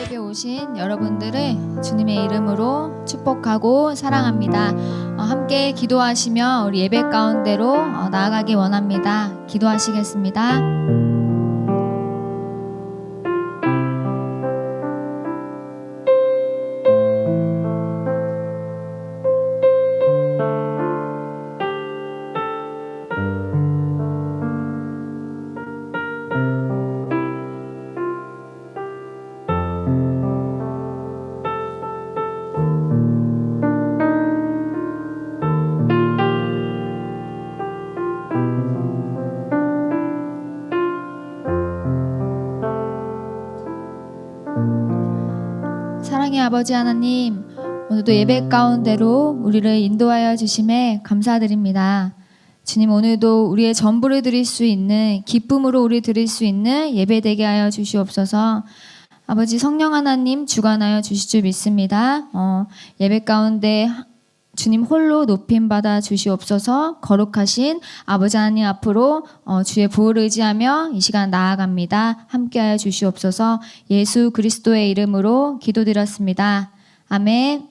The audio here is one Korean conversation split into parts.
예배 오신 여러분들을 주님의 이름으로 축복하고 사랑합니다. 함께 기도하시며 우리 예배 가운데로 나아가기 원합니다. 기도하시겠습니다. 사랑의 아버지 하나님, 오늘도 예배 가운데로 우리를 인도하여 주심에 감사드립니다. 주님, 오늘도 우리의 전부를 드릴 수 있는, 기쁨으로 우리 드릴 수 있는 예배 되게 하여 주시옵소서. 아버지 성령 하나님 주관하여 주실 줄 믿습니다. 예배 가운데 주님 홀로 높임받아 주시옵소서. 거룩하신 아버지 하나님 앞으로 주의 보호를 의지하며 이 시간 나아갑니다. 함께하여 주시옵소서. 예수 그리스도의 이름으로 기도드렸습니다. 아멘.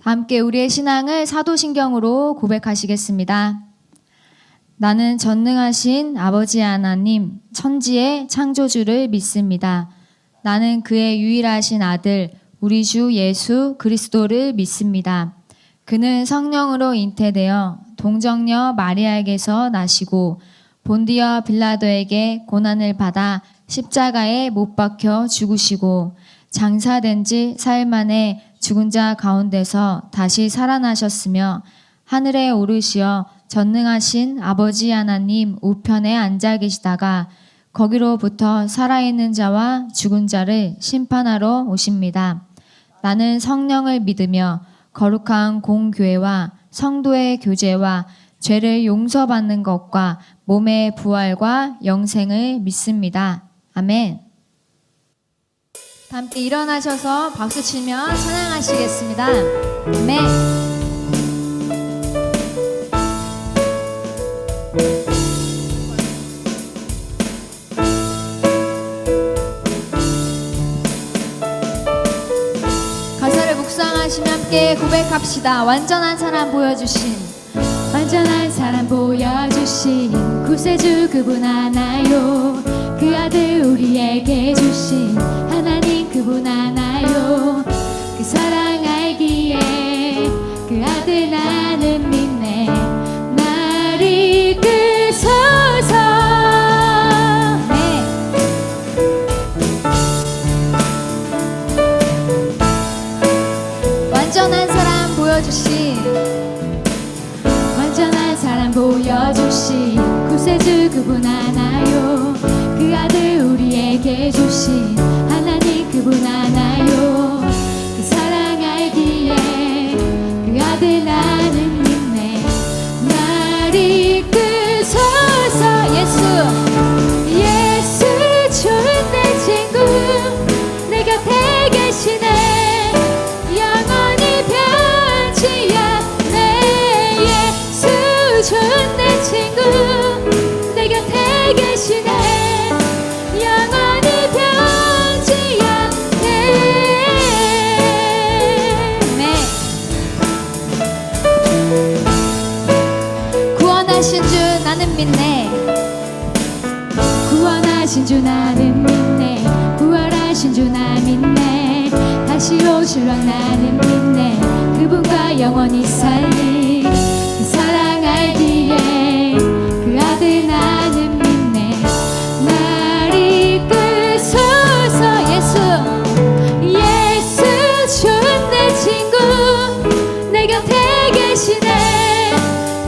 함께 우리의 신앙을 사도신경으로 고백하시겠습니다. 나는 전능하신 아버지 하나님, 천지의 창조주를 믿습니다. 나는 그의 유일하신 아들 우리 주 예수 그리스도를 믿습니다. 그는 성령으로 잉태되어 동정녀 마리아에게서 나시고 본디어 빌라도에게 고난을 받아 십자가에 못 박혀 죽으시고 장사된 지 사흘 만에 죽은 자 가운데서 다시 살아나셨으며 하늘에 오르시어 전능하신 아버지 하나님 우편에 앉아 계시다가 거기로부터 살아있는 자와 죽은 자를 심판하러 오십니다. 나는 성령을 믿으며 거룩한 공교회와 성도의 교제와 죄를 용서받는 것과 몸의 부활과 영생을 믿습니다. 아멘. 함께 일어나셔서 박수치며 찬양하시겠습니다. 아멘. 묵상하시며 함께 고백합시다. 완전한 사람 보여주신 구세주 그분 하나요. 그 아들 우리에게 주신 하나님 그분 하나요. 그 사랑 알기에 그 아들 나는 믿네. 날 이끄소서. 완전한 사람 보여주신 구세주 그분 하나요. 그 아들 우리에게 주신 하나님 그분 하나요. 그 사랑 알기에 그 아들 나는 믿네. 날 이끄소서. 예수 좋은 내 친구 내 곁에 계시네. 좋은 내 친구 내 곁에 계시네. 영원히 변치 않네. 네. 구원하신 주 나는 믿네. 구원하신 주 나는 믿네. 부활하신 주 나 믿네. 다시 오실 왕 나는 믿네. 그분과 영원히 살리 그 사랑 알기에 그 아들 나는 믿네. 날 이끄소서. 예수 좋은 내 친구 내 곁에 계시네.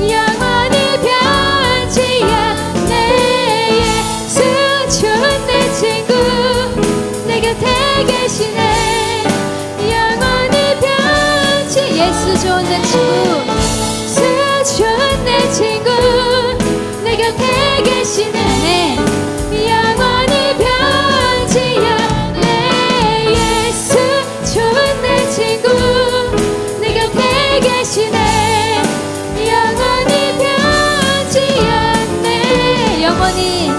영원히 변치 않네. 예수 좋은 내 친구 내 곁에 계시네. 영원히 변치. 예수 좋은 내 친구 좋은 내 친구 내 곁에 계시네. 영원히 변치 않네. 예수 좋은 내 친구 내 곁에 계시네. 영원히 변치 않네. 영원히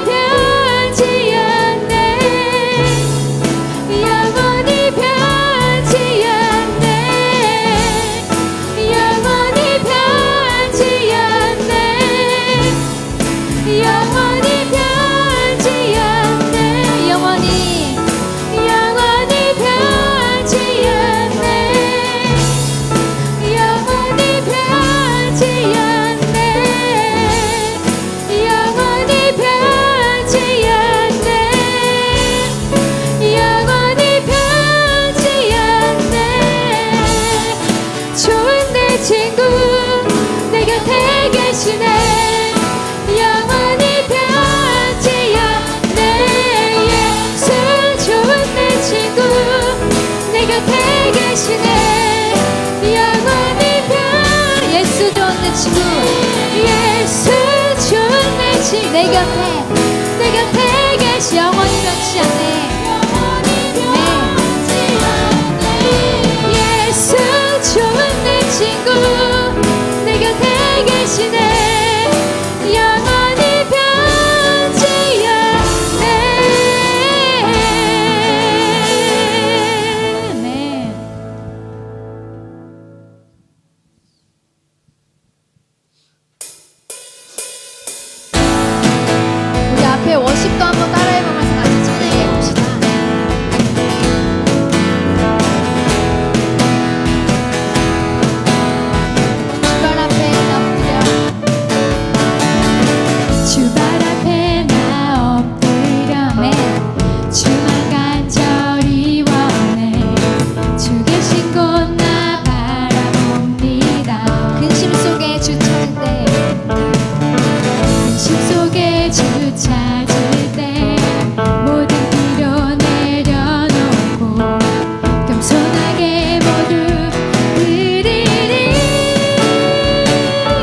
변치 않네. 다시 영원히 변치 않네. 예수 좋은 내 친구 내 곁에 계시네. 영원히 변치 않네. 우리 앞에 워십도 한번 따라해보면서 같이 찬양해 봅시다. 주발 앞에 엎드려 주발 앞에 나 엎드려 주만 간절히 원해 주 계신 곳 나 바라봅니다. 근심 속에 주 찾을 때 근심 속에 주 찾을 때 모든 필요 내려놓고 겸손하게 모두 드리리.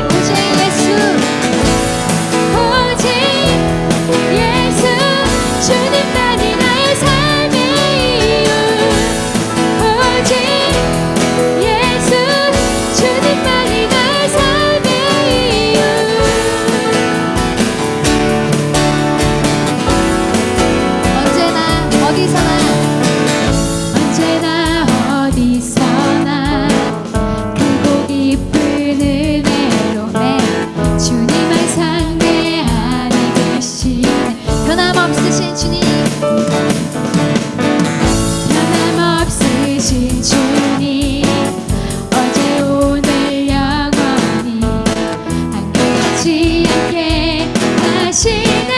오직 예수 오직 예수 주님만이 나의 삶의 이유. 오직 예수 주님만이 나의 삶의 이유. 언제나 어디서나 크고 깊은 은혜로 주님을 상대하니 계시네. 변함없으신 주님 변함없으신 주님 어제 오늘 영원히 한결같지 않게 하시네.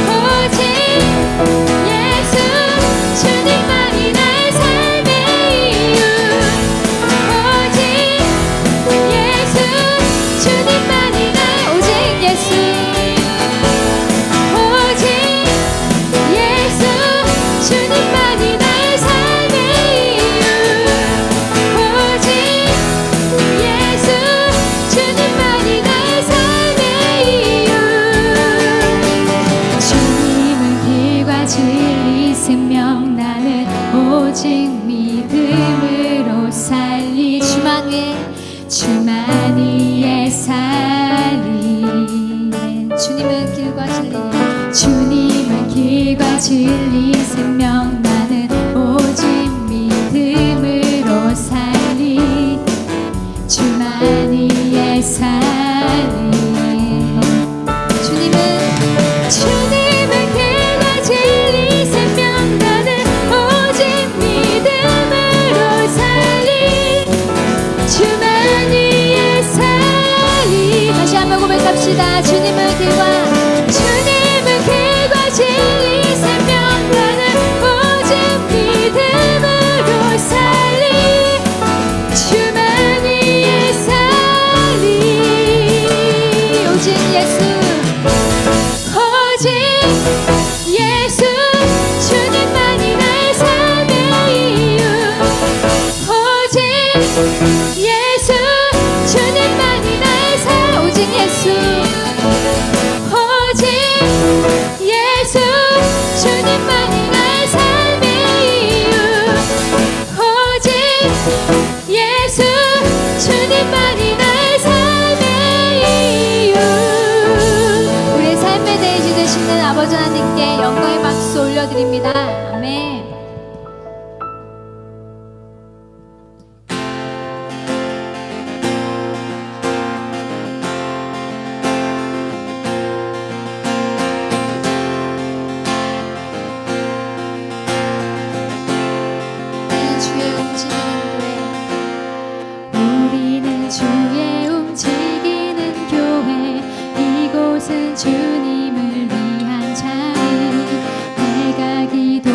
오직 예수 주님만이 나의 삶의 이유. 오직 예수 주님만이 나의 오직 예수 오직 예수 주님만이 나의 삶의 이유. 오직 예수 주님만이 나의 삶의 이유. 주님은 길과 진리 생명 나는 오직 믿음으로 살리. 주만 위에 살리. 주님은 길과 진리 주님은 길과 진리 생명 나는 오직 믿음으로 살리. 주만 위에 살리. 주님은 길과 진리 생명 나는 오직 믿음으로 살리. 주만 위에 살리. 다시 한번 고백합시다. 주님은 길과 진리 생명 나는 오직 믿음으로 살리. 주만 위에 살리. 오직 예수 오직 예수 주님만이 나의 삶의 이유. 오직 예수 주님만이 나의 삶. 오직 예수 오직 예수 주님만이 나의 삶의 이유. 오직 예수 주님만이 나의 삶의 이유. 우리의 삶의 대주 되시는 아버지 하나님께 영광의 박수 올려드립니다. 아멘. 우리는 주의 움직이는 교회. 이곳은 주님을 위한 자리. 내가 기도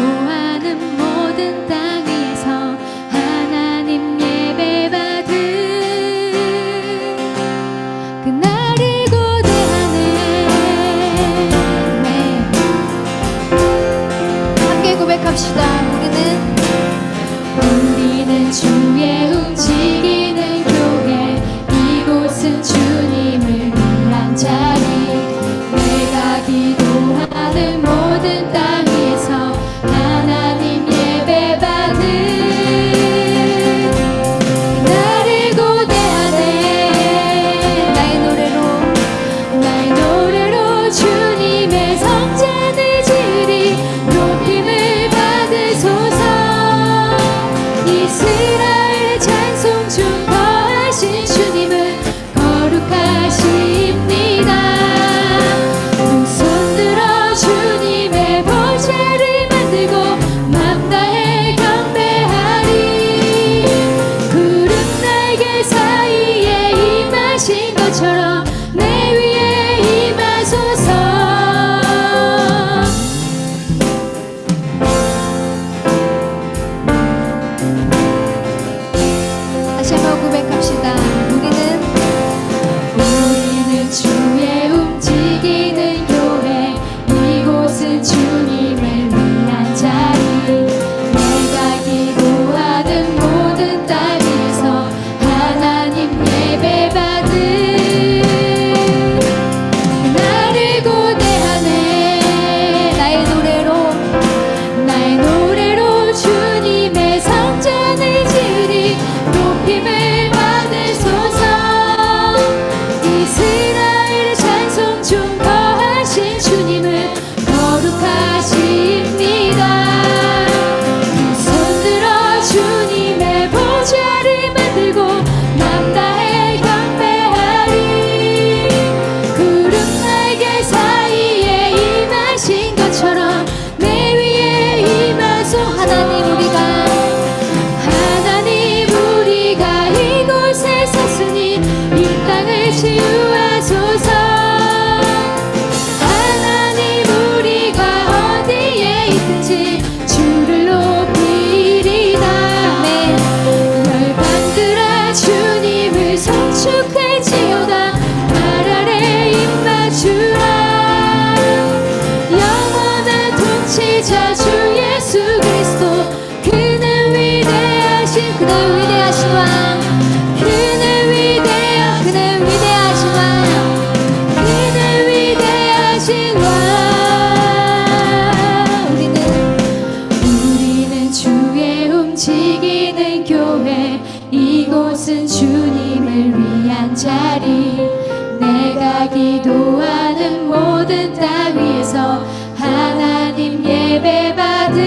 내가 기도하는 모든 땅 위에서 하나님 예배받은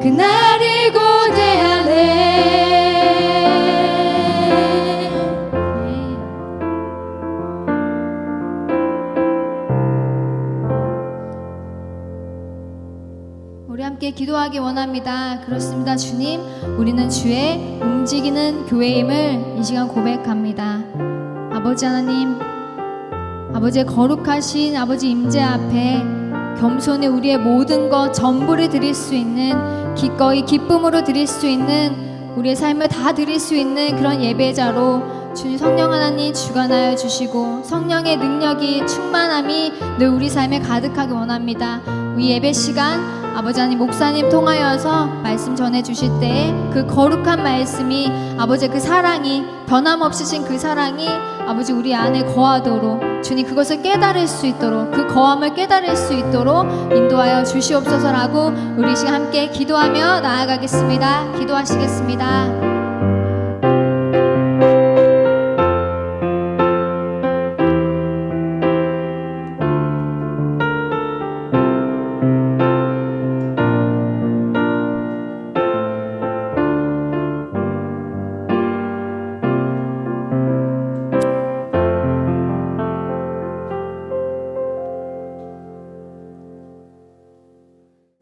그날을 고대하네. 우리 함께 기도하기 원합니다. 그렇습니다. 주님, 우리는 주의 움직이는 교회임을 이 시간 고백합니다. 아버지 하나님, 아버지의 거룩하신 아버지 임재 앞에 겸손히 우리의 모든 것 전부를 드릴 수 있는, 기꺼이 기쁨으로 드릴 수 있는, 우리의 삶을 다 드릴 수 있는 그런 예배자로 주님 성령 하나님 주관하여 주시고 성령의 능력이 충만함이 늘 우리 삶에 가득하기 원합니다. 이 예배 시간 아버지 하나님 목사님 통하여서 말씀 전해주실 때 그 거룩한 말씀이 아버지의 그 사랑이 변함없으신 그 사랑이 아버지 우리 안에 거하도록 주님 그것을 깨달을 수 있도록 그 거함을 깨달을 수 있도록 인도하여 주시옵소서라고 우리 시간 함께 기도하며 나아가겠습니다. 기도하시겠습니다.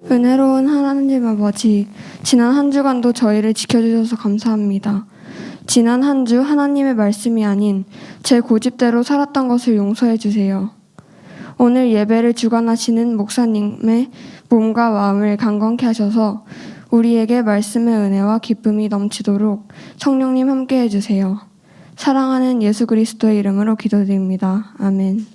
은혜로운 하나님 아버지, 지난 한 주간도 저희를 지켜주셔서 감사합니다. 지난 한 주 하나님의 말씀이 아닌 제 고집대로 살았던 것을 용서해 주세요. 오늘 예배를 주관하시는 목사님의 몸과 마음을 강건케 하셔서 우리에게 말씀의 은혜와 기쁨이 넘치도록 성령님 함께 해주세요. 사랑하는 예수 그리스도의 이름으로 기도드립니다. 아멘.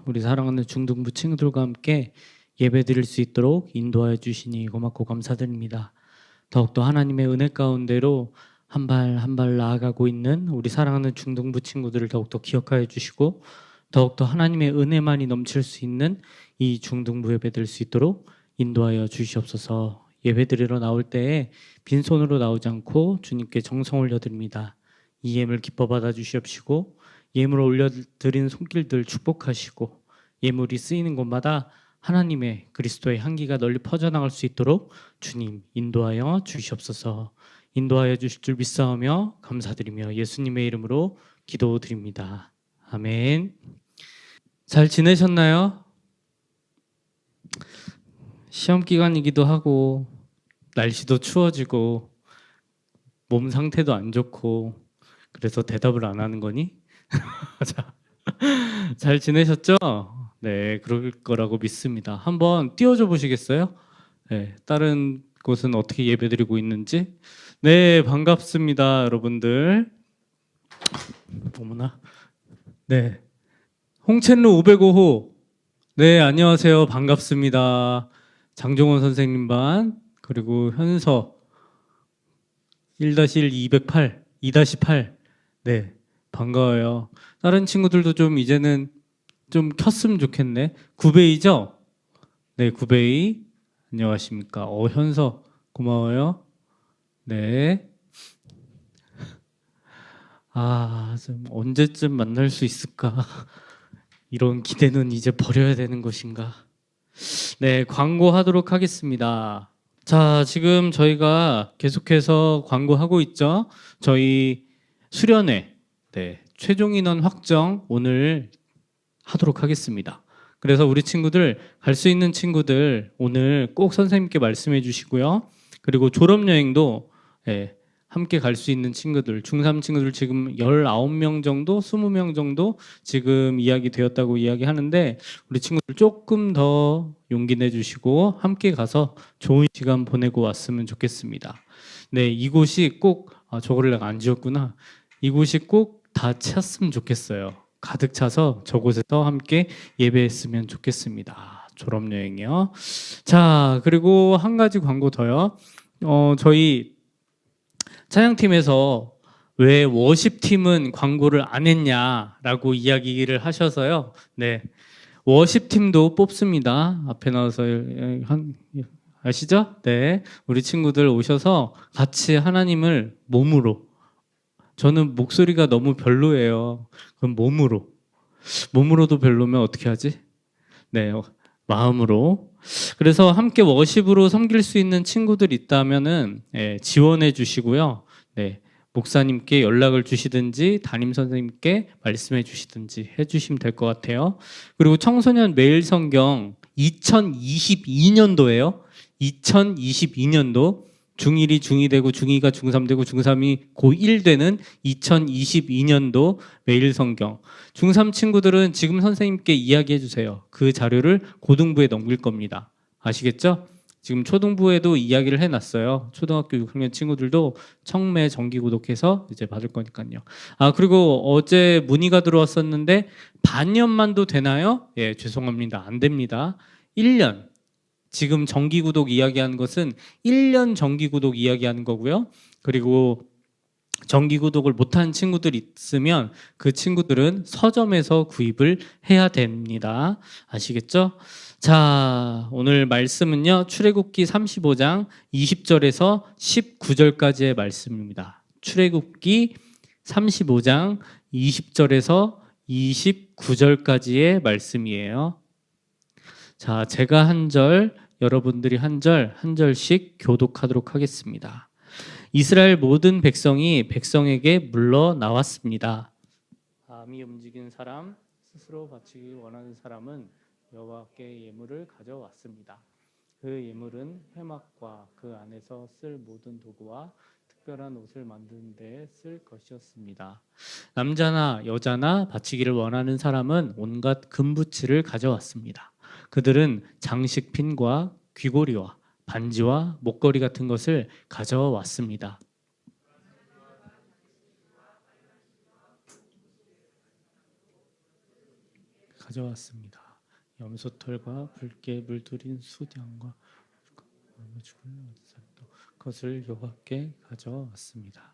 우리 사랑하는 중등부 친구들과 함께 예배드릴 수 있도록 인도하여 주시니 고맙고 감사드립니다. 더욱더 하나님의 은혜 가운데로 한 발 한 발 나아가고 있는 우리 사랑하는 중등부 친구들을 더욱더 기억하여 주시고 더욱더 하나님의 은혜만이 넘칠 수 있는 이 중등부 예배드릴 수 있도록 인도하여 주시옵소서. 예배드리러 나올 때에 빈손으로 나오지 않고 주님께 정성 올려드립니다. 이 예물 기뻐 받아 주시옵시고 예물을 올려드린 손길들 축복하시고 예물이 쓰이는 곳마다 하나님의 그리스도의 향기가 널리 퍼져나갈 수 있도록 주님 인도하여 주시옵소서. 인도하여 주실 줄 믿사오며 감사드리며 예수님의 이름으로 기도드립니다. 아멘. 잘 지내셨나요? 시험 기간이기도 하고 날씨도 추워지고 몸 상태도 안 좋고 그래서 대답을 안 하는 거니? 자, 잘 지내셨죠? 네, 그럴 거라고 믿습니다. 한번 띄워줘 보시겠어요? 네, 다른 곳은 어떻게 예배드리고 있는지. 네, 반갑습니다, 여러분들. 어머나. 네, 홍천루 505호. 네, 안녕하세요. 반갑습니다. 장종원 선생님 반 그리고 현서 1-1 208, 2-8. 네, 반가워요. 다른 친구들도 좀 이제는 좀 켰으면 좋겠네. 9베이죠? 네, 9베이. 안녕하십니까. 현서 고마워요. 네. 좀 언제쯤 만날 수 있을까? 이런 기대는 이제 버려야 되는 것인가? 네, 광고하도록 하겠습니다. 자, 지금 저희가 계속해서 광고하고 있죠. 저희 수련회, 네, 최종 인원 확정 오늘 하도록 하겠습니다. 그래서 우리 친구들, 갈 수 있는 친구들 오늘 꼭 선생님께 말씀해 주시고요. 그리고 졸업여행도 함께 갈 수 있는 친구들, 중3 친구들 지금 19명 정도, 20명 정도 지금 이야기 되었다고 이야기하는데 우리 친구들 조금 더 용기 내주시고 함께 가서 좋은 시간 보내고 왔으면 좋겠습니다. 네, 이곳이 꼭, 저거를 내가 안 지웠구나. 이곳이 꼭 다 찼으면 좋겠어요. 가득 차서 저곳에서 함께 예배했으면 좋겠습니다. 졸업여행이요. 자, 그리고 한 가지 광고 더요. 저희 찬양팀에서 왜 워십팀은 광고를 안 했냐라고 이야기를 하셔서요. 네, 워십팀도 뽑습니다. 앞에 나와서 아시죠? 네, 우리 친구들 오셔서 같이 하나님을 몸으로, 저는 목소리가 너무 별로예요. 그럼 몸으로도 별로면 어떻게 하지? 네, 마음으로. 그래서 함께 워십으로 섬길 수 있는 친구들 있다면은 지원해 주시고요. 네, 목사님께 연락을 주시든지 담임 선생님께 말씀해 주시든지 해주시면 될 것 같아요. 그리고 청소년 매일 성경 2022년도예요. 2022년도 중1이 중2 되고 중2가 중3 되고 중3이 고1 되는 2022년도 매일 성경. 중3 친구들은 지금 선생님께 이야기해 주세요. 그 자료를 고등부에 넘길 겁니다. 아시겠죠? 지금 초등부에도 이야기를 해놨어요. 초등학교 6학년 친구들도 청매 정기 구독해서 이제 받을 거니까요. 그리고 어제 문의가 들어왔었는데 반년만도 되나요? 예, 죄송합니다. 안 됩니다. 1년. 지금 정기 구독 이야기하는 것은 1년 정기 구독 이야기하는 거고요. 그리고 정기 구독을 못한 친구들이 있으면 그 친구들은 서점에서 구입을 해야 됩니다. 아시겠죠? 자, 오늘 말씀은요. 출애굽기 35장 20절에서 19절까지의 말씀입니다. 출애굽기 35장 20절에서 29절까지의 말씀이에요. 자, 제가 한 절, 여러분들이 한 절, 한 절씩 교독하도록 하겠습니다. 이스라엘 모든 백성이 백성에게 물러나왔습니다. 마음이 움직인 사람, 스스로 바치기 원하는 사람은 여호와께 예물을 가져왔습니다. 그 예물은 회막과 그 안에서 쓸 모든 도구와 특별한 옷을 만드는 데 쓸 것이었습니다. 남자나 여자나 바치기를 원하는 사람은 온갖 금부치를 가져왔습니다. 그들은 장식핀과 귀고리와 반지와 목걸이 같은 것을 가져왔습니다. 염소털과 붉게 물들인 숫양과 그것을 여호와께 가져왔습니다.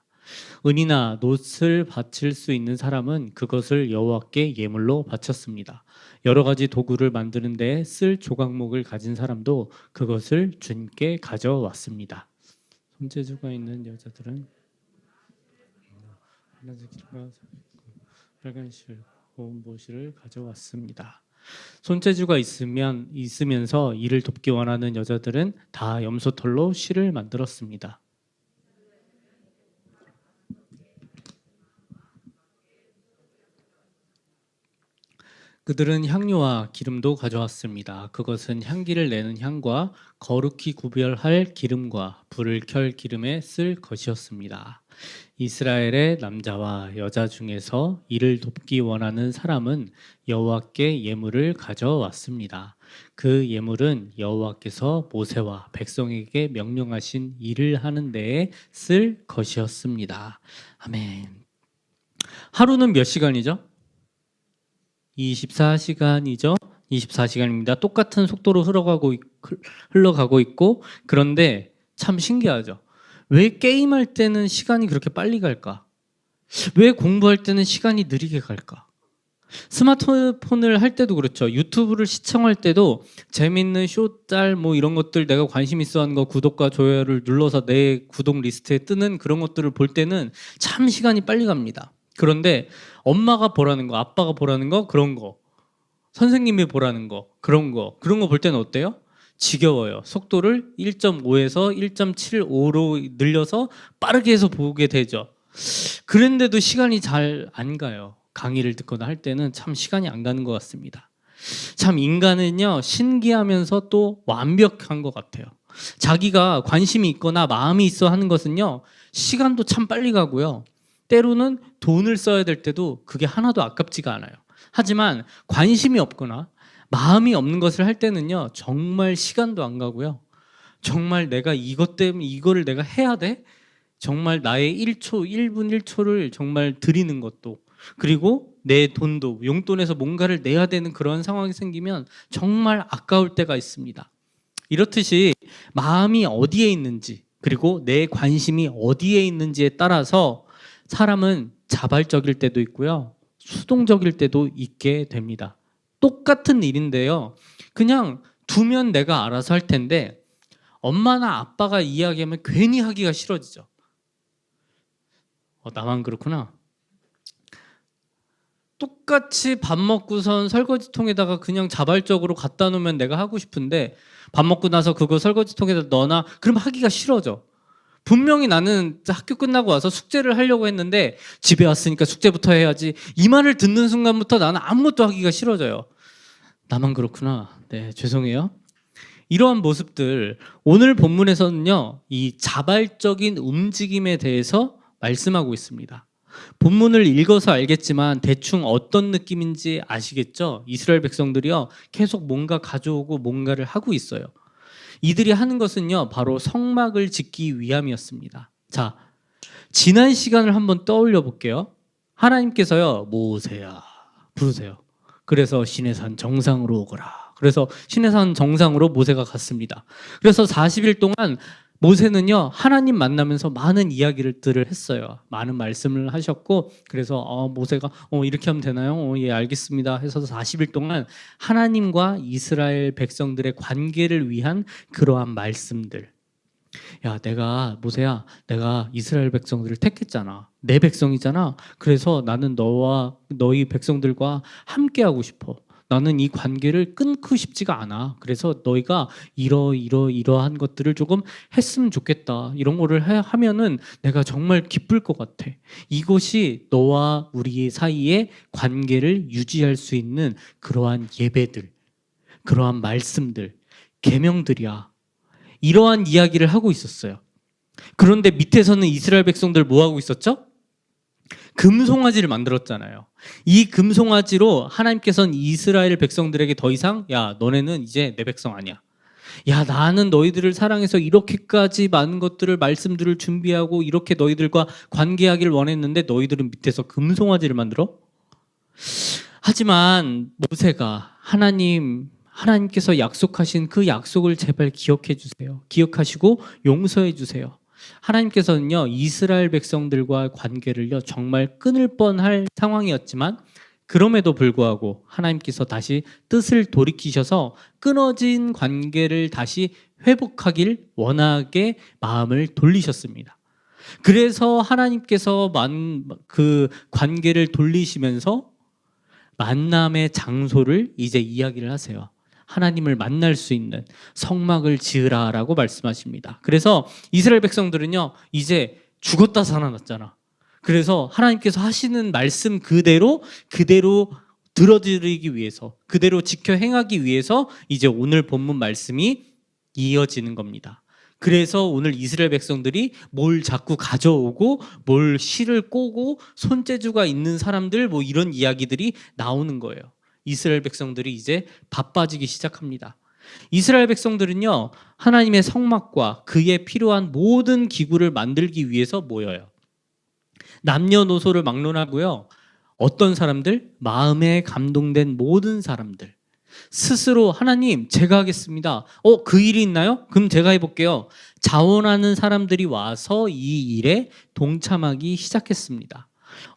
은이나 놋을 바칠 수 있는 사람은 그것을 여호와께 예물로 바쳤습니다. 여러 가지 도구를 만드는 데 쓸 조각목을 가진 사람도 그것을 주님께 가져왔습니다. 손재주가 있는 여자들은 빨간 실, 고운 보시를 가져왔습니다. 손재주가 있으면서 일을 돕기 원하는 여자들은 다 염소털로 실을 만들었습니다. 그들은 향료와 기름도 가져왔습니다. 그것은 향기를 내는 향과 거룩히 구별할 기름과 불을 켤 기름에 쓸 것이었습니다. 이스라엘의 남자와 여자 중에서 이를 돕기 원하는 사람은 여호와께 예물을 가져왔습니다. 그 예물은 여호와께서 모세와 백성에게 명령하신 일을 하는 데에 쓸 것이었습니다. 아멘. 하루는 몇 시간이죠? 24시간이죠. 24시간입니다. 똑같은 속도로 흘러가고 있고, 그런데 참 신기하죠. 왜 게임할 때는 시간이 그렇게 빨리 갈까? 왜 공부할 때는 시간이 느리게 갈까? 스마트폰을 할 때도 그렇죠. 유튜브를 시청할 때도 재밌는 쇼짤 뭐 이런 것들 내가 관심 있어 하는 거 구독과 좋아요를 눌러서 내 구독 리스트에 뜨는 그런 것들을 볼 때는 참 시간이 빨리 갑니다. 그런데 엄마가 보라는 거, 아빠가 보라는 거, 그런 거, 선생님이 보라는 거, 그런 거 볼 때는 어때요? 지겨워요. 속도를 1.5에서 1.75로 늘려서 빠르게 해서 보게 되죠. 그런데도 시간이 잘 안 가요. 강의를 듣거나 할 때는 참 시간이 안 가는 것 같습니다. 참 인간은요, 신기하면서 또 완벽한 것 같아요. 자기가 관심이 있거나 마음이 있어 하는 것은요, 시간도 참 빨리 가고요. 때로는 돈을 써야 될 때도 그게 하나도 아깝지가 않아요. 하지만 관심이 없거나 마음이 없는 것을 할 때는요, 정말 시간도 안 가고요. 정말 내가 이것 때문에 이거를 내가 해야 돼? 정말 나의 1초, 1분 1초를 정말 드리는 것도, 그리고 내 돈도 용돈에서 뭔가를 내야 되는 그런 상황이 생기면 정말 아까울 때가 있습니다. 이렇듯이 마음이 어디에 있는지, 그리고 내 관심이 어디에 있는지에 따라서 사람은 자발적일 때도 있고요, 수동적일 때도 있게 됩니다. 똑같은 일인데요, 그냥 두면 내가 알아서 할 텐데 엄마나 아빠가 이야기하면 괜히 하기가 싫어지죠. 나만 그렇구나. 똑같이 밥 먹고선 설거지통에다가 그냥 자발적으로 갖다 놓으면 내가 하고 싶은데 밥 먹고 나서 그거 설거지통에다 넣어놔, 그럼 하기가 싫어져. 분명히 나는 학교 끝나고 와서 숙제를 하려고 했는데 집에 왔으니까 숙제부터 해야지, 이 말을 듣는 순간부터 나는 아무것도 하기가 싫어져요. 나만 그렇구나. 네, 죄송해요. 이러한 모습들, 오늘 본문에서는요, 이 자발적인 움직임에 대해서 말씀하고 있습니다. 본문을 읽어서 알겠지만 대충 어떤 느낌인지 아시겠죠? 이스라엘 백성들이요, 계속 뭔가 가져오고 뭔가를 하고 있어요. 이들이 하는 것은요, 바로 성막을 짓기 위함이었습니다. 자, 지난 시간을 한번 떠올려 볼게요. 하나님께서요, 모세야 부르세요. 그래서 시내산 정상으로 오거라. 그래서 시내산 정상으로 모세가 갔습니다. 그래서 40일 동안 모세는요, 하나님 만나면서 많은 이야기들을 했어요. 많은 말씀을 하셨고, 그래서 모세가 이렇게 하면 되나요? 예, 알겠습니다 해서 40일 동안 하나님과 이스라엘 백성들의 관계를 위한 그러한 말씀들. 야, 모세야, 내가 이스라엘 백성들을 택했잖아. 내 백성이잖아. 그래서 나는 너와 너희 백성들과 함께하고 싶어. 나는 이 관계를 끊고 싶지가 않아. 그래서 너희가 이러한 것들을 조금 했으면 좋겠다. 이런 거를 하면은 내가 정말 기쁠 것 같아. 이것이 너와 우리 사이의 관계를 유지할 수 있는 그러한 예배들, 그러한 말씀들, 계명들이야. 이러한 이야기를 하고 있었어요. 그런데 밑에서는 이스라엘 백성들 뭐 하고 있었죠? 금송아지를 만들었잖아요. 이 금송아지로 하나님께서는 이스라엘 백성들에게 더 이상, 야, 너네는 이제 내 백성 아니야. 야, 나는 너희들을 사랑해서 이렇게까지 많은 것들을, 말씀들을 준비하고 이렇게 너희들과 관계하기를 원했는데 너희들은 밑에서 금송아지를 만들어? 하지만 모세가 하나님께서 약속하신 그 약속을 제발 기억해 주세요. 기억하시고 용서해 주세요. 하나님께서는요, 이스라엘 백성들과 관계를요, 정말 끊을 뻔할 상황이었지만 그럼에도 불구하고 하나님께서 다시 뜻을 돌이키셔서 끊어진 관계를 다시 회복하길 원하게 마음을 돌리셨습니다. 그래서 하나님께서 그 관계를 돌리시면서 만남의 장소를 이제 이야기를 하세요. 하나님을 만날 수 있는 성막을 지으라라고 말씀하십니다. 그래서 이스라엘 백성들은요, 이제 죽었다 살아났잖아. 그래서 하나님께서 하시는 말씀 그대로 들어드리기 위해서, 그대로 지켜 행하기 위해서 이제 오늘 본문 말씀이 이어지는 겁니다. 그래서 오늘 이스라엘 백성들이 뭘 자꾸 가져오고 뭘 실을 꼬고 손재주가 있는 사람들, 뭐 이런 이야기들이 나오는 거예요. 이스라엘 백성들이 이제 바빠지기 시작합니다. 이스라엘 백성들은요, 하나님의 성막과 그에 필요한 모든 기구를 만들기 위해서 모여요. 남녀노소를 막론하고요, 어떤 사람들? 마음에 감동된 모든 사람들, 스스로 하나님 제가 하겠습니다. 그 일이 있나요? 그럼 제가 해볼게요. 자원하는 사람들이 와서 이 일에 동참하기 시작했습니다.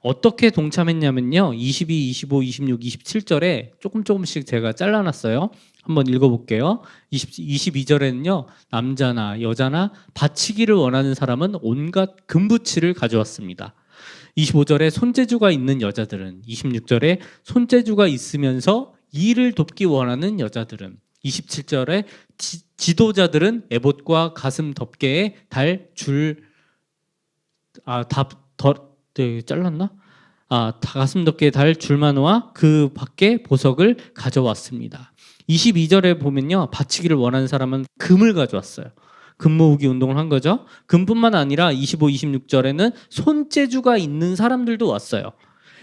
어떻게 동참했냐면요. 22, 25, 26, 27절에 조금씩 제가 잘라놨어요. 한번 읽어볼게요. 22절에는요. 남자나 여자나 바치기를 원하는 사람은 온갖 금부치를 가져왔습니다. 25절에 손재주가 있는 여자들은, 26절에 손재주가 있으면서 일을 돕기 원하는 여자들은, 27절에 지도자들은 에봇과 가슴 덮개에 잘랐나? 가슴 덮개에 달 줄만와 그 밖에 보석을 가져왔습니다. 22절에 보면요. 바치기를 원하는 사람은 금을 가져왔어요. 금 모으기 운동을 한 거죠. 금뿐만 아니라 25, 26절에는 손재주가 있는 사람들도 왔어요.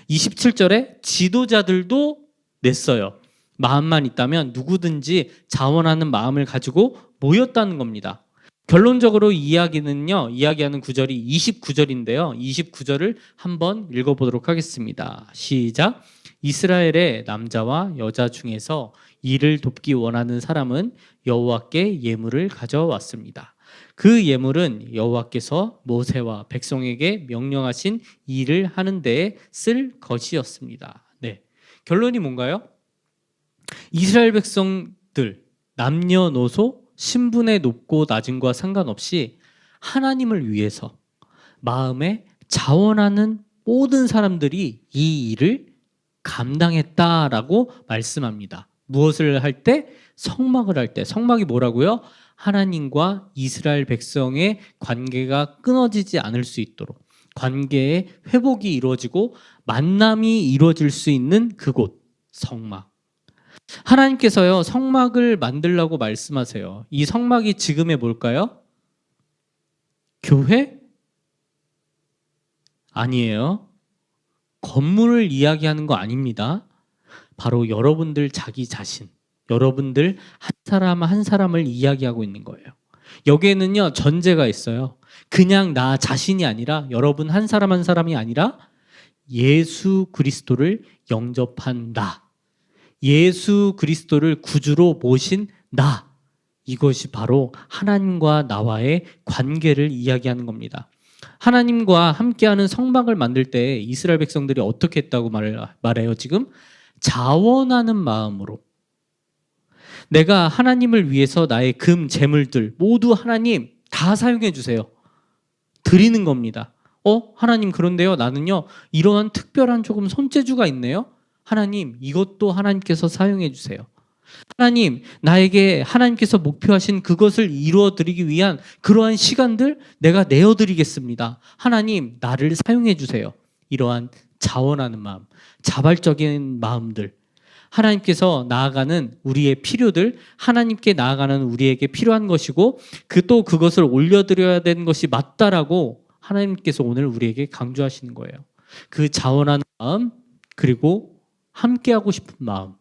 27절에 지도자들도 냈어요. 마음만 있다면 누구든지 자원하는 마음을 가지고 모였다는 겁니다. 결론적으로 이야기하는 구절이 29절인데요. 29절을 한번 읽어보도록 하겠습니다. 시작. 이스라엘의 남자와 여자 중에서 일을 돕기 원하는 사람은 여호와께 예물을 가져왔습니다. 그 예물은 여호와께서 모세와 백성에게 명령하신 일을 하는 데에 쓸 것이었습니다. 네. 결론이 뭔가요? 이스라엘 백성들, 남녀노소, 신분의 높고 낮음과 상관없이 하나님을 위해서 마음에 자원하는 모든 사람들이 이 일을 감당했다라고 말씀합니다. 무엇을 할 때? 성막을 할 때. 성막이 뭐라고요? 하나님과 이스라엘 백성의 관계가 끊어지지 않을 수 있도록, 관계의 회복이 이루어지고 만남이 이루어질 수 있는 그곳, 성막. 하나님께서요, 성막을 만들라고 말씀하세요. 이 성막이 지금의 뭘까요? 교회? 아니에요. 건물을 이야기하는 거 아닙니다. 바로 여러분들 자기 자신, 여러분들 한 사람 한 사람을 이야기하고 있는 거예요. 여기에는요, 전제가 있어요. 그냥 나 자신이 아니라, 여러분 한 사람 한 사람이 아니라 예수 그리스도를 영접한 나, 예수 그리스도를 구주로 모신 나, 이것이 바로 하나님과 나와의 관계를 이야기하는 겁니다. 하나님과 함께하는 성막을 만들 때 이스라엘 백성들이 어떻게 했다고 말해요? 지금 자원하는 마음으로, 내가 하나님을 위해서 나의 금, 재물들 모두 하나님 다 사용해 주세요. 드리는 겁니다. 하나님, 그런데요, 나는요 이러한 특별한 조금 손재주가 있네요. 하나님, 이것도 하나님께서 사용해 주세요. 하나님, 나에게 하나님께서 목표하신 그것을 이루어 드리기 위한 그러한 시간들 내가 내어 드리겠습니다. 하나님, 나를 사용해 주세요. 이러한 자원하는 마음, 자발적인 마음들, 하나님께서 나아가는 우리의 필요들, 하나님께 나아가는 우리에게 필요한 것이고 또 그것을 올려드려야 되는 것이 맞다라고 하나님께서 오늘 우리에게 강조하시는 거예요. 그 자원하는 마음, 그리고 함께하고 싶은 마음,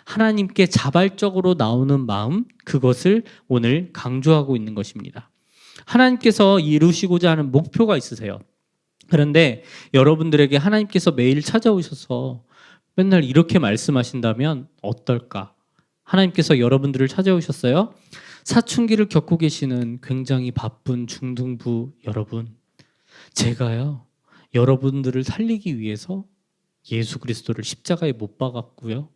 하나님께 자발적으로 나오는 마음, 그것을 오늘 강조하고 있는 것입니다. 하나님께서 이루시고자 하는 목표가 있으세요. 그런데 여러분들에게 하나님께서 매일 찾아오셔서 맨날 이렇게 말씀하신다면 어떨까? 하나님께서 여러분들을 찾아오셨어요. 사춘기를 겪고 계시는 굉장히 바쁜 중등부 여러분, 제가요 여러분들을 살리기 위해서 예수 그리스도를 십자가에 못 박았고요,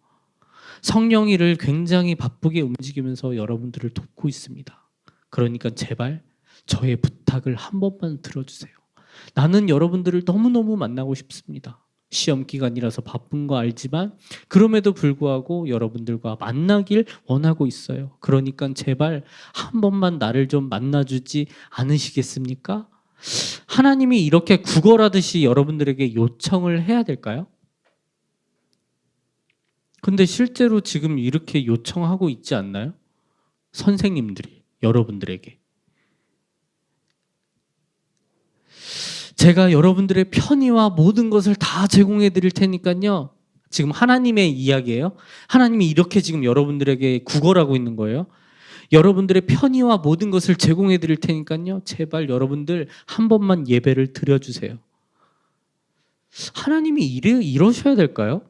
성령이를 굉장히 바쁘게 움직이면서 여러분들을 돕고 있습니다. 그러니까 제발 저의 부탁을 한 번만 들어주세요. 나는 여러분들을 너무너무 만나고 싶습니다. 시험 기간이라서 바쁜 거 알지만 그럼에도 불구하고 여러분들과 만나길 원하고 있어요. 그러니까 제발 한 번만 나를 좀 만나주지 않으시겠습니까? 하나님이 이렇게 구걸하듯이 여러분들에게 요청을 해야 될까요? 근데 실제로 지금 이렇게 요청하고 있지 않나요? 선생님들이 여러분들에게. 제가 여러분들의 편의와 모든 것을 다 제공해 드릴 테니까요. 지금 하나님의 이야기예요. 하나님이 이렇게 지금 여러분들에게 구걸하고 있는 거예요. 여러분들의 편의와 모든 것을 제공해 드릴 테니까요. 제발 여러분들 한 번만 예배를 드려주세요. 하나님이 이러셔야 될까요?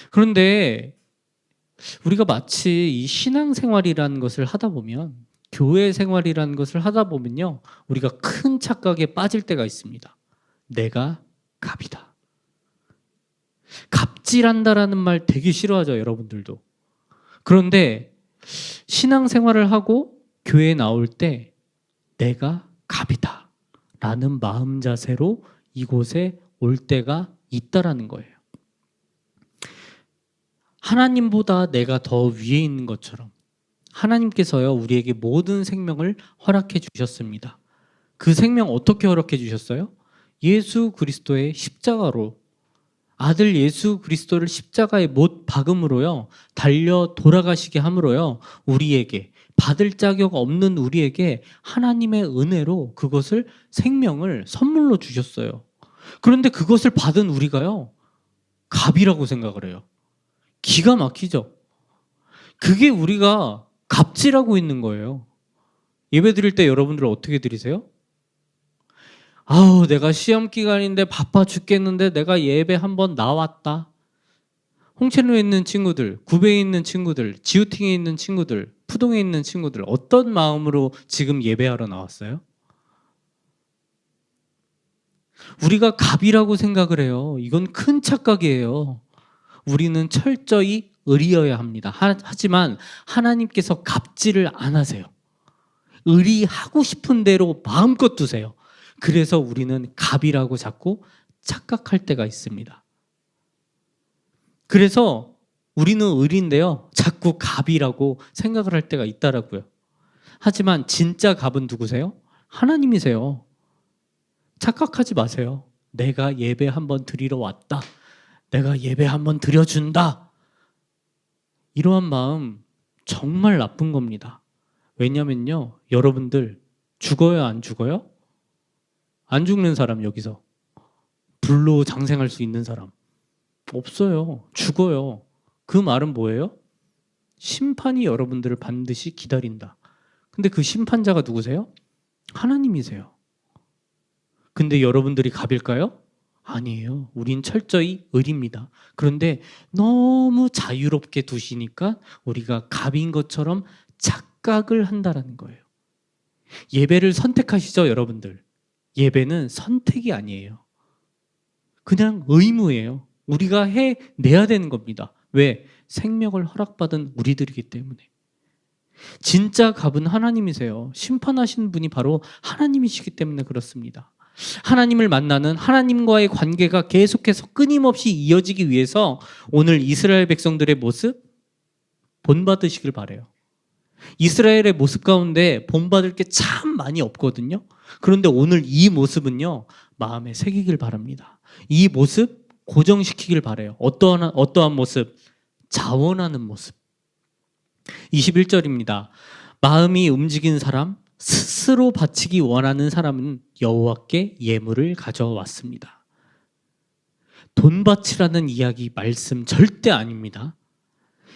그런데 우리가 마치 이 신앙생활이라는 것을 하다 보면, 교회 생활이라는 것을 하다 보면요, 우리가 큰 착각에 빠질 때가 있습니다. 내가 갑이다. 갑질한다라는 말 되게 싫어하죠, 여러분들도. 그런데 신앙생활을 하고 교회에 나올 때 내가 갑이다 라는 마음 자세로 이곳에 올 때가 있다라는 거예요. 하나님보다 내가 더 위에 있는 것처럼 하나님께서요, 우리에게 모든 생명을 허락해 주셨습니다. 그 생명 어떻게 허락해 주셨어요? 예수 그리스도의 십자가로, 아들 예수 그리스도를 십자가에 못 박음으로요, 달려 돌아가시게 함으로요, 우리에게, 받을 자격 없는 우리에게 하나님의 은혜로 그것을, 생명을 선물로 주셨어요. 그런데 그것을 받은 우리가요, 갑이라고 생각을 해요. 기가 막히죠? 그게 우리가 갑질하고 있는 거예요. 예배 드릴 때 여러분들 어떻게 드리세요? 아우, 내가 시험 기간인데 바빠 죽겠는데 내가 예배 한번 나왔다. 홍천로에 있는 친구들, 구배에 있는 친구들, 지우팅에 있는 친구들, 푸동에 있는 친구들, 어떤 마음으로 지금 예배하러 나왔어요? 우리가 갑이라고 생각을 해요. 이건 큰 착각이에요. 우리는 철저히 의리여야 합니다. 하지만 하나님께서 갑질을 안 하세요. 의리하고 싶은 대로 마음껏 두세요. 그래서 우리는 갑이라고 자꾸 착각할 때가 있습니다. 그래서 우리는 의리인데요, 자꾸 갑이라고 생각을 할 때가 있다라고요. 하지만 진짜 갑은 누구세요? 하나님이세요. 착각하지 마세요. 내가 예배 한번 드리러 왔다. 내가 예배 한번 드려준다. 이러한 마음 정말 나쁜 겁니다. 왜냐면요, 여러분들 죽어요, 안 죽어요? 안 죽는 사람 여기서, 불로 장생할 수 있는 사람 없어요. 죽어요. 그 말은 뭐예요? 심판이 여러분들을 반드시 기다린다. 근데 그 심판자가 누구세요? 하나님이세요. 근데 여러분들이 갑일까요? 아니에요. 우린 철저히 의리입니다. 그런데 너무 자유롭게 두시니까 우리가 갑인 것처럼 착각을 한다라는 거예요. 예배를 선택하시죠, 여러분들. 예배는 선택이 아니에요. 그냥 의무예요. 우리가 해내야 되는 겁니다. 왜? 생명을 허락받은 우리들이기 때문에. 진짜 갑은 하나님이세요. 심판하시는 분이 바로 하나님이시기 때문에 그렇습니다. 하나님을 만나는, 하나님과의 관계가 계속해서 끊임없이 이어지기 위해서 오늘 이스라엘 백성들의 모습 본받으시길 바라요. 이스라엘의 모습 가운데 본받을 게 참 많이 없거든요. 그런데 오늘 이 모습은요, 마음에 새기길 바랍니다. 이 모습 고정시키길 바라요. 어떠한 모습? 자원하는 모습. 21절입니다. 마음이 움직인 사람, 스스로 바치기 원하는 사람은 여호와께 예물을 가져왔습니다. 돈 바치라는 이야기, 말씀 절대 아닙니다.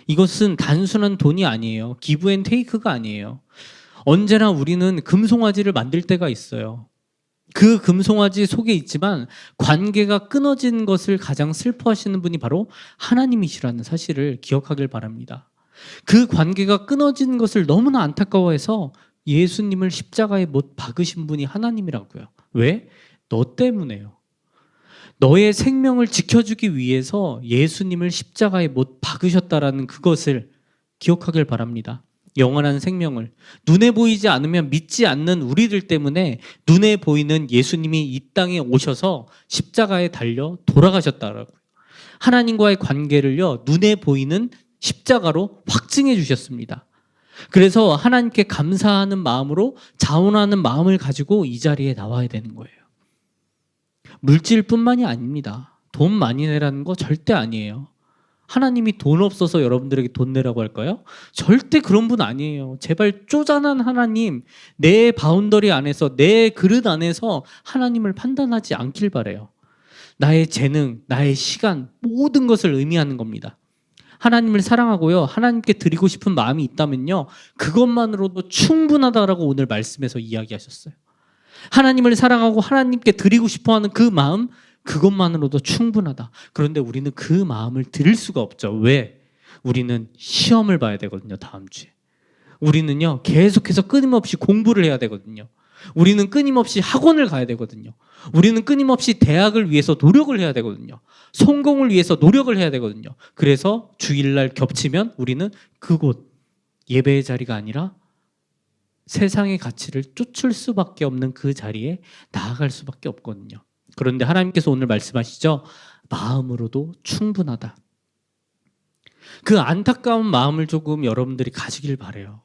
이것은 단순한 돈이 아니에요. 기브 앤 테이크가 아니에요. 언제나 우리는 금송아지를 만들 때가 있어요. 그 금송아지 속에 있지만 관계가 끊어진 것을 가장 슬퍼하시는 분이 바로 하나님이시라는 사실을 기억하길 바랍니다. 그 관계가 끊어진 것을 너무나 안타까워해서 예수님을 십자가에 못 박으신 분이 하나님이라고요. 왜? 너 때문에요. 너의 생명을 지켜주기 위해서 예수님을 십자가에 못 박으셨다라는 그것을 기억하길 바랍니다. 영원한 생명을, 눈에 보이지 않으면 믿지 않는 우리들 때문에 눈에 보이는 예수님이 이 땅에 오셔서 십자가에 달려 돌아가셨다라고요. 하나님과의 관계를요, 눈에 보이는 십자가로 확증해 주셨습니다. 그래서 하나님께 감사하는 마음으로, 자원하는 마음을 가지고 이 자리에 나와야 되는 거예요. 물질뿐만이 아닙니다. 돈 많이 내라는 거 절대 아니에요. 하나님이 돈 없어서 여러분들에게 돈 내라고 할까요? 절대 그런 분 아니에요. 제발 쪼잔한 하나님, 내 바운더리 안에서, 내 그릇 안에서 하나님을 판단하지 않길 바라요. 나의 재능, 나의 시간, 모든 것을 의미하는 겁니다. 하나님을 사랑하고요, 하나님께 드리고 싶은 마음이 있다면요, 그것만으로도 충분하다라고 오늘 말씀에서 이야기하셨어요. 하나님을 사랑하고 하나님께 드리고 싶어하는 그 마음, 그것만으로도 충분하다. 그런데 우리는 그 마음을 드릴 수가 없죠. 왜? 우리는 시험을 봐야 되거든요. 다음 주에. 우리는요, 계속해서 끊임없이 공부를 해야 되거든요. 우리는 끊임없이 학원을 가야 되거든요. 우리는 끊임없이 대학을 위해서 노력을 해야 되거든요. 성공을 위해서 노력을 해야 되거든요. 그래서 주일날 겹치면 우리는 그곳 예배의 자리가 아니라 세상의 가치를 쫓을 수밖에 없는 그 자리에 나아갈 수밖에 없거든요. 그런데 하나님께서 오늘 말씀하시죠. 마음으로도 충분하다. 그 안타까운 마음을 조금 여러분들이 가지길 바라요.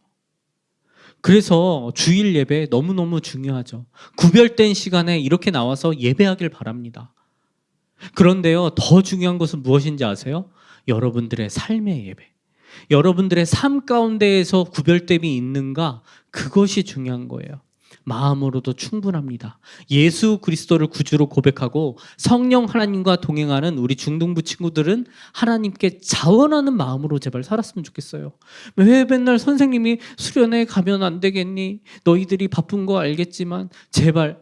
그래서 주일 예배 너무너무 중요하죠. 구별된 시간에 이렇게 나와서 예배하길 바랍니다. 그런데요, 더 중요한 것은 무엇인지 아세요? 여러분들의 삶의 예배. 여러분들의 삶 가운데에서 구별됨이 있는가? 그것이 중요한 거예요. 마음으로도 충분합니다. 예수 그리스도를 구주로 고백하고 성령 하나님과 동행하는 우리 중등부 친구들은 하나님께 자원하는 마음으로 제발 살았으면 좋겠어요. 왜 맨날 선생님이 수련회 가면 안 되겠니? 너희들이 바쁜 거 알겠지만 제발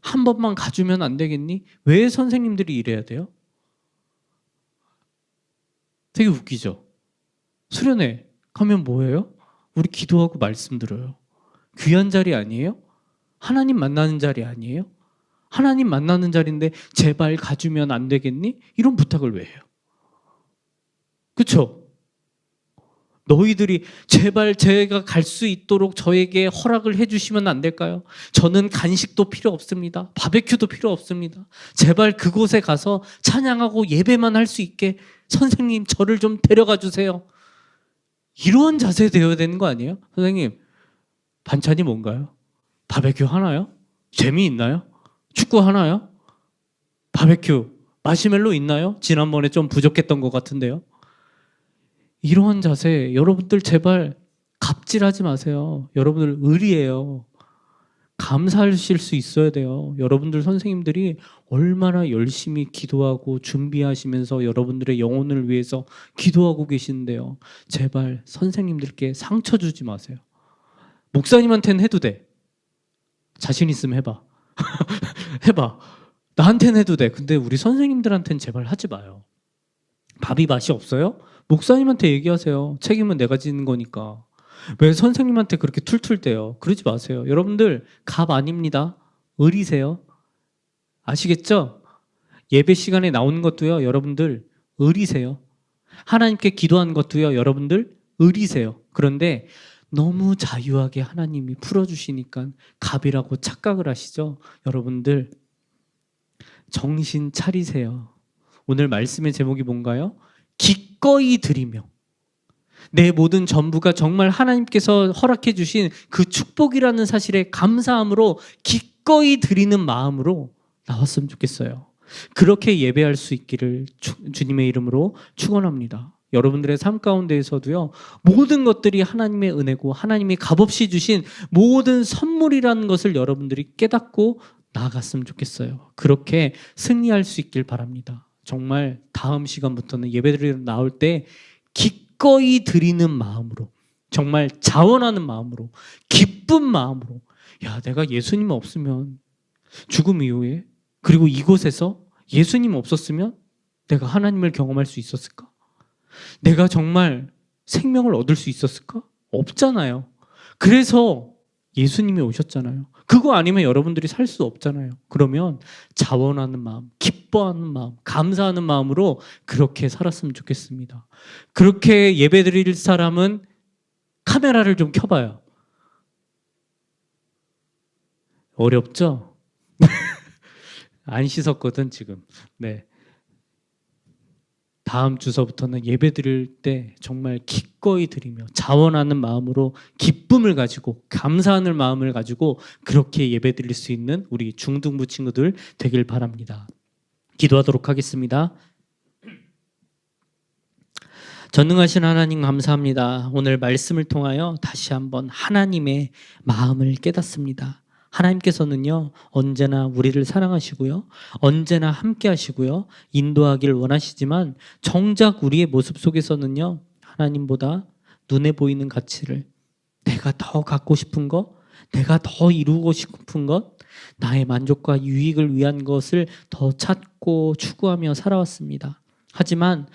한 번만 가주면 안 되겠니? 왜 선생님들이 이래야 돼요? 되게 웃기죠? 수련회 가면 뭐예요? 우리 기도하고 말씀 들어요. 귀한 자리 아니에요? 하나님 만나는 자리 아니에요? 하나님 만나는 자리인데 제발 가주면 안 되겠니? 이런 부탁을 왜 해요? 그렇죠? 너희들이 제발 제가 갈 수 있도록 저에게 허락을 해주시면 안 될까요? 저는 간식도 필요 없습니다. 바베큐도 필요 없습니다. 제발 그곳에 가서 찬양하고 예배만 할 수 있게 선생님 저를 좀 데려가 주세요. 이러한 자세 되어야 되는 거 아니에요? 선생님 반찬이 뭔가요? 바베큐 하나요? 재미있나요? 축구 하나요? 바베큐 마시멜로 있나요? 지난번에 좀 부족했던 것 같은데요. 이러한 자세 여러분들 제발 갑질하지 마세요. 여러분들 의리해요. 감사하실 수 있어야 돼요. 여러분들 선생님들이 얼마나 열심히 기도하고 준비하시면서 여러분들의 영혼을 위해서 기도하고 계시는데요. 제발 선생님들께 상처 주지 마세요. 목사님한테는 해도 돼. 자신 있으면 해봐. 해봐. 나한테는 해도 돼. 근데 우리 선생님들한테는 제발 하지 마요. 밥이 맛이 없어요? 목사님한테 얘기하세요. 책임은 내가 지는 거니까. 왜 선생님한테 그렇게 툴툴대요? 그러지 마세요. 여러분들 갑 아닙니다. 을이세요. 아시겠죠? 예배 시간에 나오는 것도요. 여러분들 을이세요. 하나님께 기도하는 것도요. 여러분들 을이세요. 그런데 너무 자유하게 하나님이 풀어주시니까 갑이라고 착각을 하시죠? 여러분들 정신 차리세요. 오늘 말씀의 제목이 뭔가요? 기꺼이 드리며 내 모든 전부가 정말 하나님께서 허락해 주신 그 축복이라는 사실에 감사함으로 기꺼이 드리는 마음으로 나왔으면 좋겠어요. 그렇게 예배할 수 있기를 주님의 이름으로 축원합니다. 여러분들의 삶 가운데에서도요, 모든 것들이 하나님의 은혜고 하나님이 값없이 주신 모든 선물이라는 것을 여러분들이 깨닫고 나아갔으면 좋겠어요. 그렇게 승리할 수 있길 바랍니다. 정말 다음 시간부터는 예배드리러 나올 때 기꺼이 드리는 마음으로, 정말 자원하는 마음으로, 기쁜 마음으로, 야, 내가 예수님 없으면 죽음 이후에, 그리고 이곳에서 예수님 없었으면 내가 하나님을 경험할 수 있었을까? 내가 정말 생명을 얻을 수 있었을까? 없잖아요. 그래서 예수님이 오셨잖아요. 그거 아니면 여러분들이 살 수 없잖아요. 그러면 자원하는 마음, 기뻐하는 마음, 감사하는 마음으로 그렇게 살았으면 좋겠습니다. 그렇게 예배드릴 사람은 카메라를 좀 켜봐요. 어렵죠? 안 씻었거든 지금. 네. 다음 주서부터는 예배드릴 때 정말 기꺼이 드리며 자원하는 마음으로 기쁨을 가지고 감사하는 마음을 가지고 그렇게 예배드릴 수 있는 우리 중등부 친구들 되길 바랍니다. 기도하도록 하겠습니다. 전능하신 하나님 감사합니다. 오늘 말씀을 통하여 다시 한번 하나님의 마음을 깨닫습니다. 하나님께서는요, 언제나 우리를 사랑하시고요, 언제나 함께 하시고요, 인도하길 원하시지만 정작 우리의 모습 속에서는요, 하나님보다 눈에 보이는 가치를, 내가 더 갖고 싶은 것, 내가 더 이루고 싶은 것, 나의 만족과 유익을 위한 것을 더 찾고 추구하며 살아왔습니다. 하지만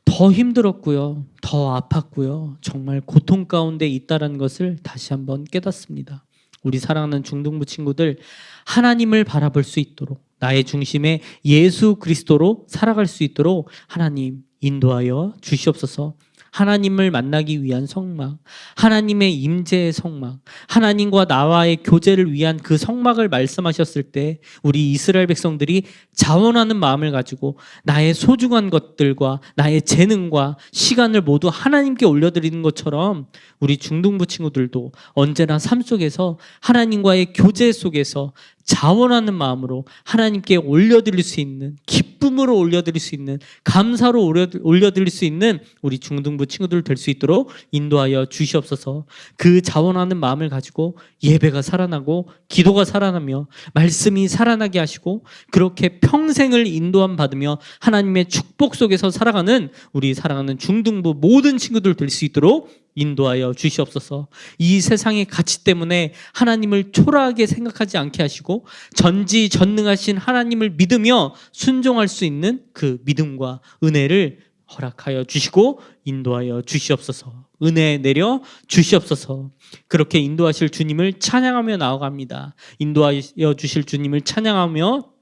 더 힘들었고요. 더 아팠고요. 정말 고통 가운데 있다라는 것을 다시 한번 깨닫습니다. 우리 사랑하는 중등부 친구들, 하나님을 바라볼 수 있도록, 나의 중심에 예수 그리스도로 살아갈 수 있도록 하나님 인도하여 주시옵소서. 하나님을 만나기 위한 성막, 하나님의 임재의 성막, 하나님과 나와의 교제를 위한 그 성막을 말씀하셨을 때 우리 이스라엘 백성들이 자원하는 마음을 가지고 나의 소중한 것들과 나의 재능과 시간을 모두 하나님께 올려드리는 것처럼 우리 중등부 친구들도 언제나 삶 속에서 하나님과의 교제 속에서 자원하는 마음으로 하나님께 올려드릴 수 있는, 기쁨으로 올려드릴 수 있는, 감사로 올려드릴 수 있는 우리 중등부 친구들 될 수 있도록 인도하여 주시옵소서. 그 자원하는 마음을 가지고 예배가 살아나고 기도가 살아나며 말씀이 살아나게 하시고 그렇게 평생을 인도함 받으며 하나님의 축복 속에서 살아가는 우리 사랑하는 중등부 모든 친구들 될 수 있도록 인도하여 주시옵소서. 이 세상의 가치 때문에 하나님을 초라하게 생각하지 않게 하시고 전지전능하신 하나님을 믿으며 순종할 수 있는 그 믿음과 은혜를 허락하여 주시고 인도하여 주시옵소서. 은혜 내려 주시옵소서. 그렇게 인도하실 주님을 찬양하며 나아갑니다. 인도하여 주실 주님을 찬양하며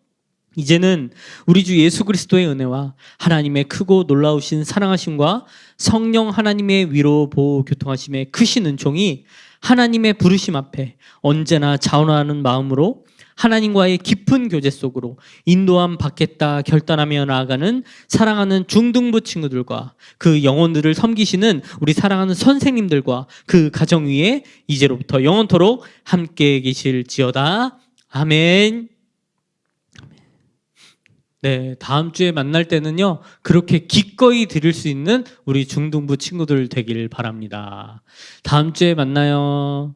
이제는 우리 주 예수 그리스도의 은혜와 하나님의 크고 놀라우신 사랑하심과 성령 하나님의 위로 보호 교통하심의 크신 은총이 하나님의 부르심 앞에 언제나 자원하는 마음으로 하나님과의 깊은 교제 속으로 인도함 받겠다 결단하며 나아가는 사랑하는 중등부 친구들과 그 영혼들을 섬기시는 우리 사랑하는 선생님들과 그 가정 위에 이제로부터 영원토록 함께 계실지어다. 아멘. 네, 다음 주에 만날 때는요, 그렇게 기꺼이 드릴 수 있는 우리 중등부 친구들 되길 바랍니다. 다음 주에 만나요.